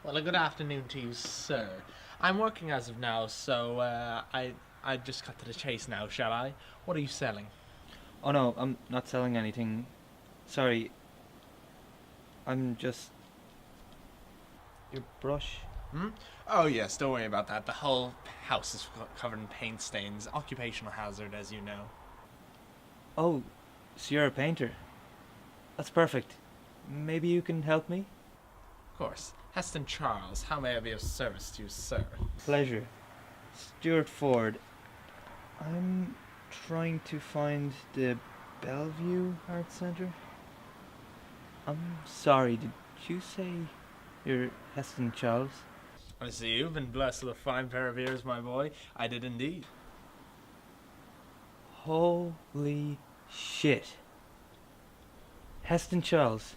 Well, a good afternoon to you, sir. I'm working as of now, so I just cut to the chase now, shall I? What are you selling? Oh no, I'm not selling anything. Sorry. I'm just... Your brush? Oh, yes, don't worry about that. The whole house is covered in paint stains. Occupational hazard, as you know. Oh, so you're a painter. That's perfect. Maybe you can help me? Of course. Heston Charles, how may I be of service to you, sir? Pleasure. Stuart Forde. I'm trying to find the Bellevue Art Centre. I'm sorry, did you say you're Heston Charles? I see you've been blessed with a fine pair of ears, my boy. I did indeed. Holy shit. Heston Charles.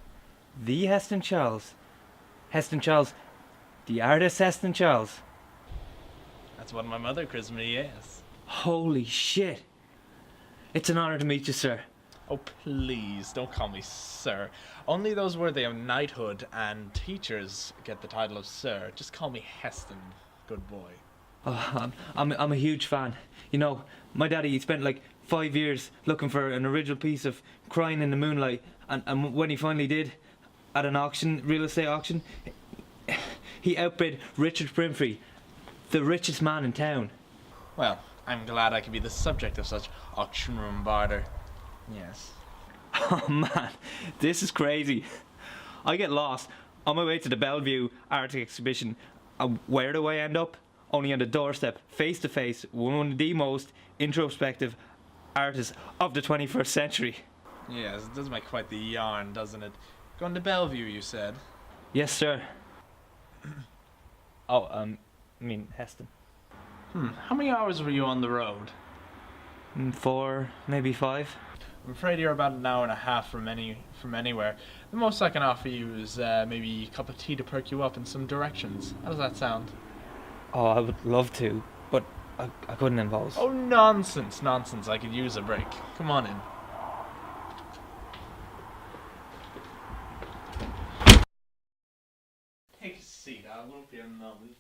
The Heston Charles. Heston Charles. The artist Heston Charles. That's what my mother christened me, yes. Holy shit. It's an honor to meet you, sir. Oh, please, don't call me sir. Only those worthy of knighthood and teachers get the title of sir. Just call me Heston, good boy. Oh, I'm a huge fan. You know, my daddy, he spent like 5 years looking for an original piece of Crying in the Moonlight, and when he finally did, at an auction, real estate auction, he outbid Richard Primfrey, the richest man in town. Well, I'm glad I could be the subject of such auction room barter. Yes. Oh man, this is crazy. I get lost on my way to the Bellevue Art Exhibition. Where do I end up? Only on the doorstep, face to face, with one of the most introspective artists of the 21st century. Yes, it does make quite the yarn, doesn't it? Going to Bellevue, you said? Yes, sir. Heston. How many hours were you on the road? 4, maybe 5. I'm afraid you're about an hour and a half from anywhere. The most I can offer you is maybe a cup of tea to perk you up in some directions. How does that sound? Oh, I would love to, but I couldn't impose. Oh, nonsense. I could use a break. Come on in. Take a seat. I won't be a moment.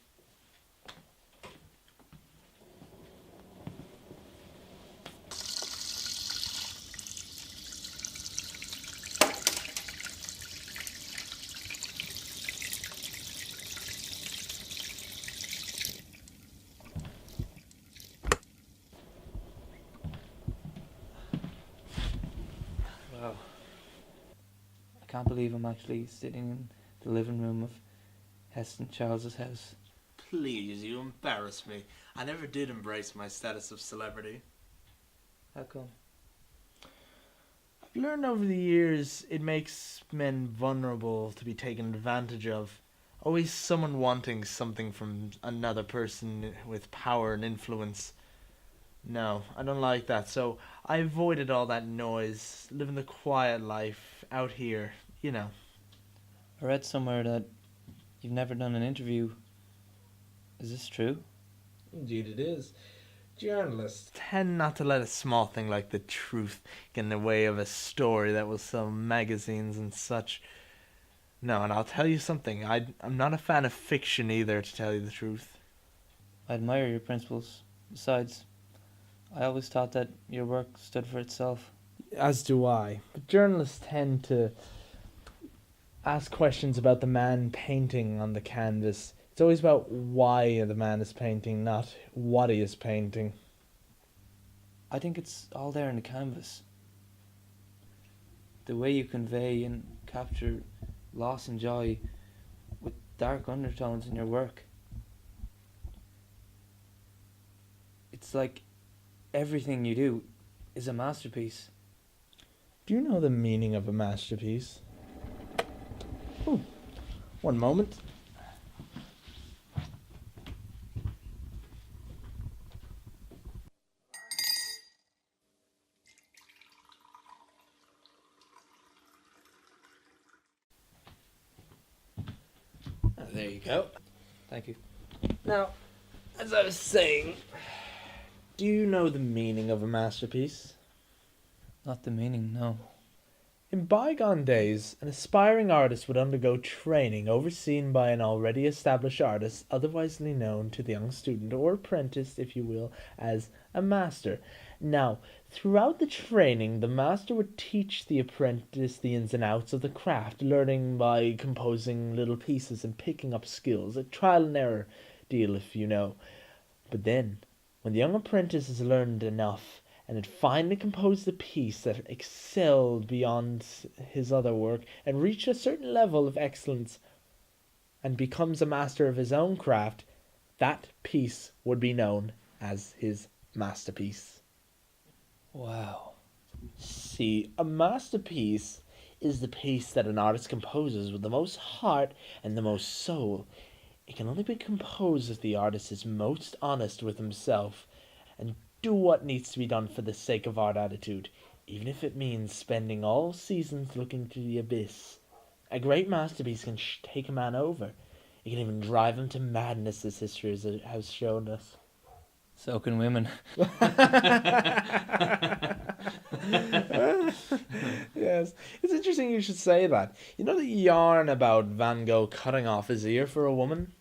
Wow. I can't believe I'm actually sitting in the living room of Heston Charles's house. Please, you embarrass me. I never did embrace my status of celebrity. How come? I've learned over the years it makes men vulnerable to be taken advantage of. Always someone wanting something from another person with power and influence. No, I don't like that, so I avoided all that noise, living the quiet life out here, you know. I read somewhere that you've never done an interview. Is this true? Indeed it is. Journalists tend not to let a small thing like the truth get in the way of a story that will sell magazines and such. No, and I'll tell you something, I'm not a fan of fiction either, to tell you the truth. I admire your principles. Besides, I always thought that your work stood for itself. As do I. But journalists tend to ask questions about the man painting on the canvas. It's always about why the man is painting, not what he is painting. I think it's all there in the canvas. The way you convey and capture loss and joy with dark undertones in your work. It's like everything you do is a masterpiece. Do you know the meaning of a masterpiece? Ooh, one moment. There you go. Thank you. Now, as I was saying, do you know the meaning of a masterpiece? Not the meaning, no. In bygone days, an aspiring artist would undergo training overseen by an already established artist, otherwise known to the young student, or apprentice, if you will, as a master. Now, throughout the training, the master would teach the apprentice the ins and outs of the craft, learning by composing little pieces and picking up skills, a trial and error deal, if you know. But then, when the young apprentice has learned enough, and had finally composed a piece that excelled beyond his other work, and reached a certain level of excellence, and becomes a master of his own craft, that piece would be known as his masterpiece. Wow. See, a masterpiece is the piece that an artist composes with the most heart and the most soul. It can only be composed if the artist is most honest with himself and do what needs to be done for the sake of art attitude, even if it means spending all seasons looking to the abyss. A great masterpiece can take a man over. It can even drive him to madness, as history has shown us. So can women. Yes, it's interesting you should say that. You know the yarn about Van Gogh cutting off his ear for a woman?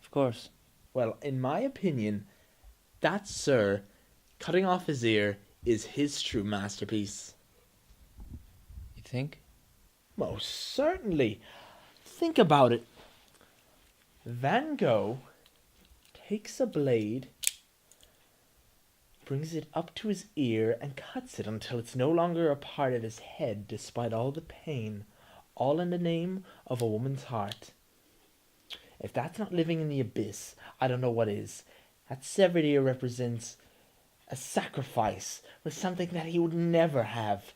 Of course. Well, in my opinion, that, sir, cutting off his ear is his true masterpiece. You think? Most certainly. Think about it. Van Gogh takes a blade, brings it up to his ear, and cuts it until it's no longer a part of his head, despite all the pain, all in the name of a woman's heart. If that's not living in the abyss, I don't know what is. That severed ear represents a sacrifice with something that he would never have.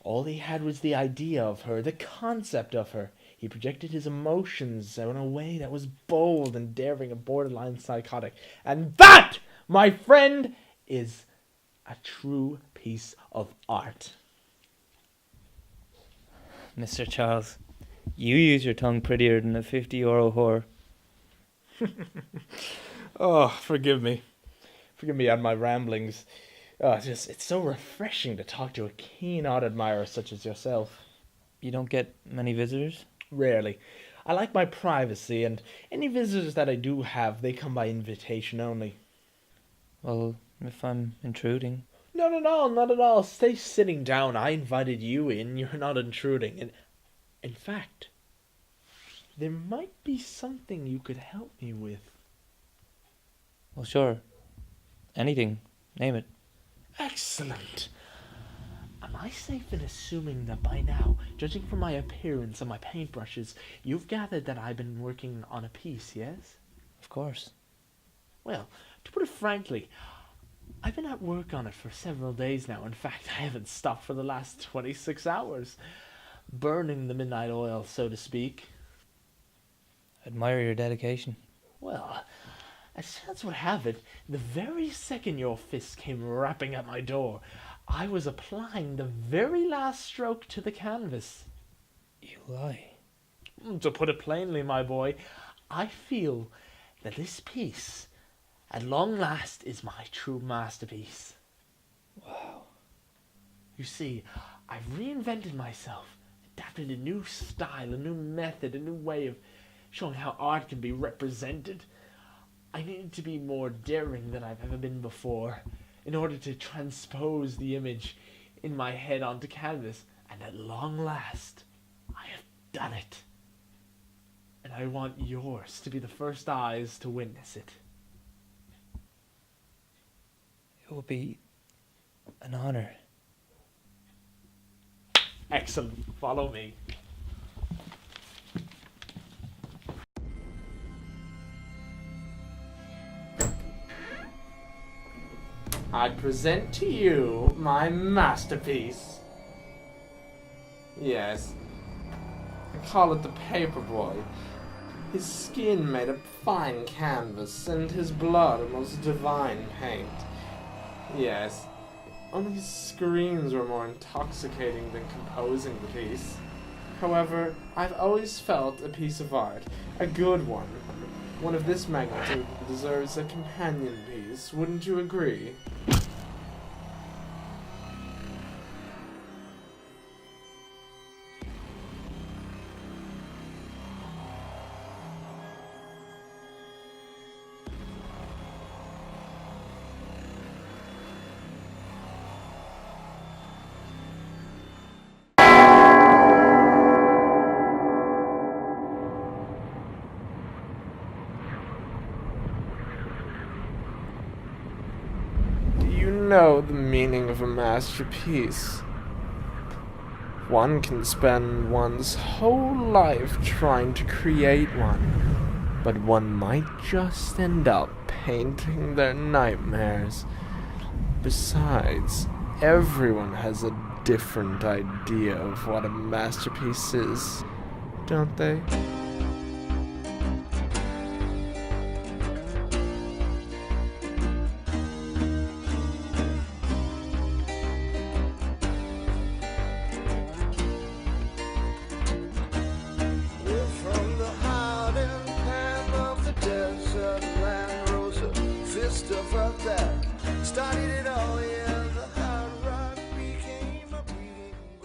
All he had was the idea of her, the concept of her. He projected his emotions in a way that was bold and daring and borderline psychotic. And that, my friend, is a true piece of art. Mr. Charles, you use your tongue prettier than a 50-euro whore. Oh, forgive me. Forgive me on my ramblings. It's so refreshing to talk to a keen art admirer such as yourself. You don't get many visitors? Rarely. I like my privacy, and any visitors that I do have, they come by invitation only. Well, if I'm intruding. No, not at all. Stay sitting down. I invited you in. You're not intruding. And in fact, there might be something you could help me with. Well, sure. Anything. Name it. Excellent. Am I safe in assuming that by now, judging from my appearance and my paintbrushes, you've gathered that I've been working on a piece, yes? Of course. Well, to put it frankly, I've been at work on it for several days now. In fact, I haven't stopped for the last 26 hours. Burning the midnight oil, so to speak. Admire your dedication. Well, as chance would have it, the very second your fist came rapping at my door, I was applying the very last stroke to the canvas. You lie. To put it plainly, my boy, I feel that this piece, at long last, is my true masterpiece. Wow. You see, I've reinvented myself, adapted a new style, a new method, a new way of showing how art can be represented. I needed to be more daring than I've ever been before in order to transpose the image in my head onto canvas, and at long last, I have done it. And I want yours to be the first eyes to witness it. It would be an honor. Excellent. Follow me. I present to you my masterpiece. Yes, I call it the Paperboy. His skin made of fine canvas, and his blood a most divine paint. Yes, only his screams were more intoxicating than composing the piece. However, I've always felt a piece of art, a good one of this magnitude, deserves a companion piece. Wouldn't you agree? know the meaning of a masterpiece. One can spend one's whole life trying to create one, but one might just end up painting their nightmares. Besides, everyone has a different idea of what a masterpiece is, don't they? Started it all, yeah.